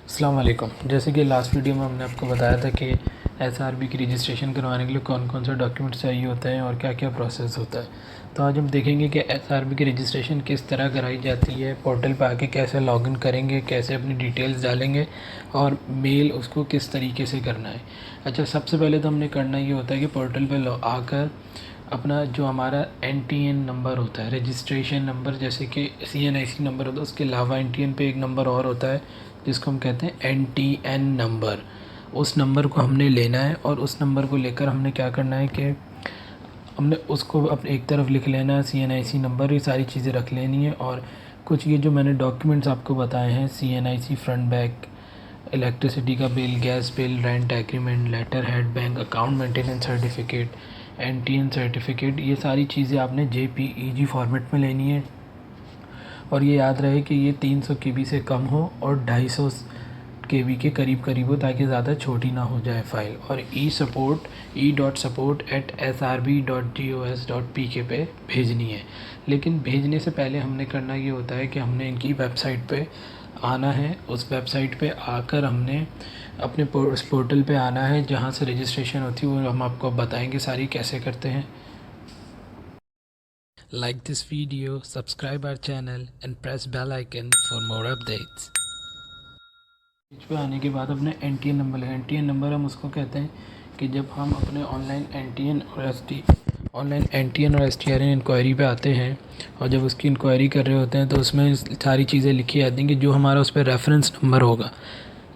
अस्सलाम वालेकुम। जैसे कि लास्ट वीडियो में हमने आपको बताया था कि एसआरबी की रजिस्ट्रेशन करवाने के लिए कौन कौन से डॉक्यूमेंट्स चाहिए होते हैं और क्या क्या प्रोसेस होता है। तो आज हम देखेंगे कि एसआरबी की रजिस्ट्रेशन किस तरह कराई जाती है, पोर्टल पर आके कैसे लॉगिन करेंगे, कैसे अपनी डिटेल्स डालेंगे और मेल उसको किस तरीके से करना है। अच्छा, सबसे पहले तो हमने करना ये होता है कि पोर्टल पर आकर अपना जो हमारा एनटीएन नंबर होता है, रजिस्ट्रेशन नंबर, जैसे कि सीएनआईसी नंबर होता है, उसके अलावा एनटीएन पे एक नंबर और होता है जिसको हम कहते हैं एनटीएन नंबर। उस नंबर को हमने लेना है और उस नंबर को लेकर हमने क्या करना है कि हमने उसको अपने एक तरफ लिख लेना है, सीएनआईसी नंबर, ये सारी चीज़ें रख लेनी है। और कुछ ये जो मैंने डॉक्यूमेंट्स आपको बताए हैं, सीएनआईसी फ्रंट बैक, इलेक्ट्रिसिटी का bill, gas bill, rent agreement, letter head, bank account maintenance certificate, NTN certificate, ये सारी चीज़ें आपने जेपीईजी फॉर्मेट में लेनी है। और ये याद रहे कि ये 300 केबी से कम हो और 250 केबी के करीब करीब हो, ताकि ज़्यादा छोटी ना हो जाए फ़ाइल। और e.support@srb.gos.pk पे भेजनी है। लेकिन भेजने से पहले हमने करना ये होता है कि हमने इनकी वेबसाइट पे आना है। उस वेबसाइट पे आकर हमने अपने उस पोर्टल पे आना है जहाँ से रजिस्ट्रेशन होती है, वो हम आपको बताएंगे सारी कैसे करते हैं। Like this video, subscribe our channel and press bell icon for more updates। Page पे आने के बाद अपने एनटीएन नंबर लें। एनटीएन नंबर हम उसको कहते हैं कि जब हम अपने ऑनलाइन एनटीएन और एसटीआरएन इंक्वायरी पे आते हैं और जब उसकी इंक्वायरी कर रहे होते हैं तो उसमें सारी चीज़ें लिखी आती हैं कि जो हमारा उस पर रेफरेंस नंबर होगा,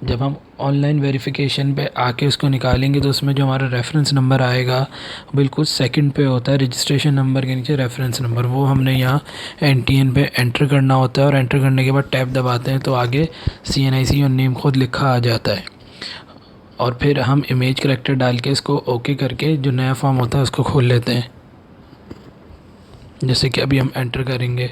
जब हम ऑनलाइन वेरिफिकेशन पे आके उसको निकालेंगे तो उसमें जो हमारा रेफरेंस नंबर आएगा बिल्कुल सेकंड पे होता है, रजिस्ट्रेशन नंबर के नीचे रेफरेंस नंबर। वो हमने यहाँ एनटीएन पे एंटर करना होता है और एंटर करने के बाद टैब दबाते हैं तो आगे सीएनआईसी और नेम खुद लिखा आ जाता है। और फिर हम इमेज करेक्टर डाल के इसको ओके करके जो नया फॉर्म होता है उसको खोल लेते हैं। जैसे कि अभी हम एंटर करेंगे।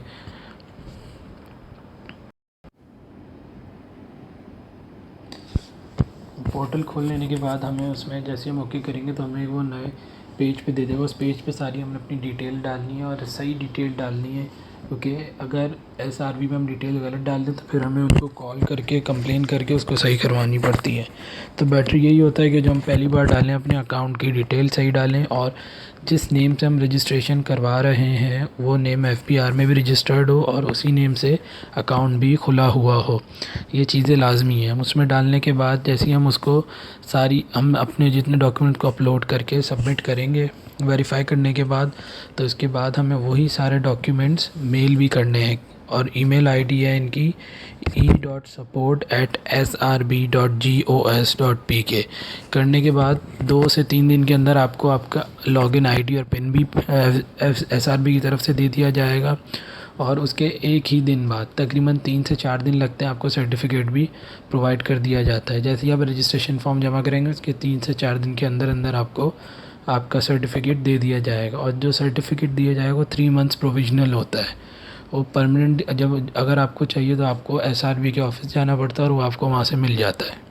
पोर्टल खोल लेने के बाद हमें उसमें जैसे हम ओके करेंगे तो हमें वो नए पेज पे दे देगा। उस पेज पे सारी हमने अपनी डिटेल डालनी है और सही डिटेल डालनी है, क्योंकि अगर एसआरबी में हम डिटेल गलत डाल दें तो फिर हमें उनको कॉल करके कंप्लेन करके उसको सही करवानी पड़ती है। तो बेटर यही होता है कि जो हम पहली बार डालें अपने अकाउंट की डिटेल सही डालें और जिस नेम से हम रजिस्ट्रेशन करवा रहे हैं वो नेम एफपीआर में भी रजिस्टर्ड हो और उसी नेम से अकाउंट भी खुला हुआ हो। ये चीज़ें लाजमी हैं। हम उसमें डालने के बाद जैसे ही हम उसको हम अपने जितने डॉक्यूमेंट को अपलोड करके सबमिट करेंगे वेरीफाई करने के बाद, तो इसके बाद हमें वही सारे डॉक्यूमेंट्स मेल भी करने हैं। और ईमेल आईडी है इनकी e.support@srb.gos.pk। करने के बाद 2 से 3 दिन के अंदर आपको आपका लॉगिन आईडी और पिन भी एसआरबी की तरफ से दे दिया जाएगा। और उसके एक ही दिन बाद, तकरीबन 3 से 4 दिन लगते हैं, आपको सर्टिफिकेट भी प्रोवाइड कर दिया जाता है। जैसे ही आप रजिस्ट्रेशन फॉर्म जमा करेंगे उसके 3 से 4 दिन के अंदर अंदर आपको आपका सर्टिफिकेट दे दिया जाएगा। और जो सर्टिफिकेट दिया जाएगा वो 3 मंथ्स प्रोविजनल होता है। वो परमानेंट जब अगर आपको चाहिए तो आपको एसआरबी के ऑफिस जाना पड़ता है और वो आपको वहाँ से मिल जाता है।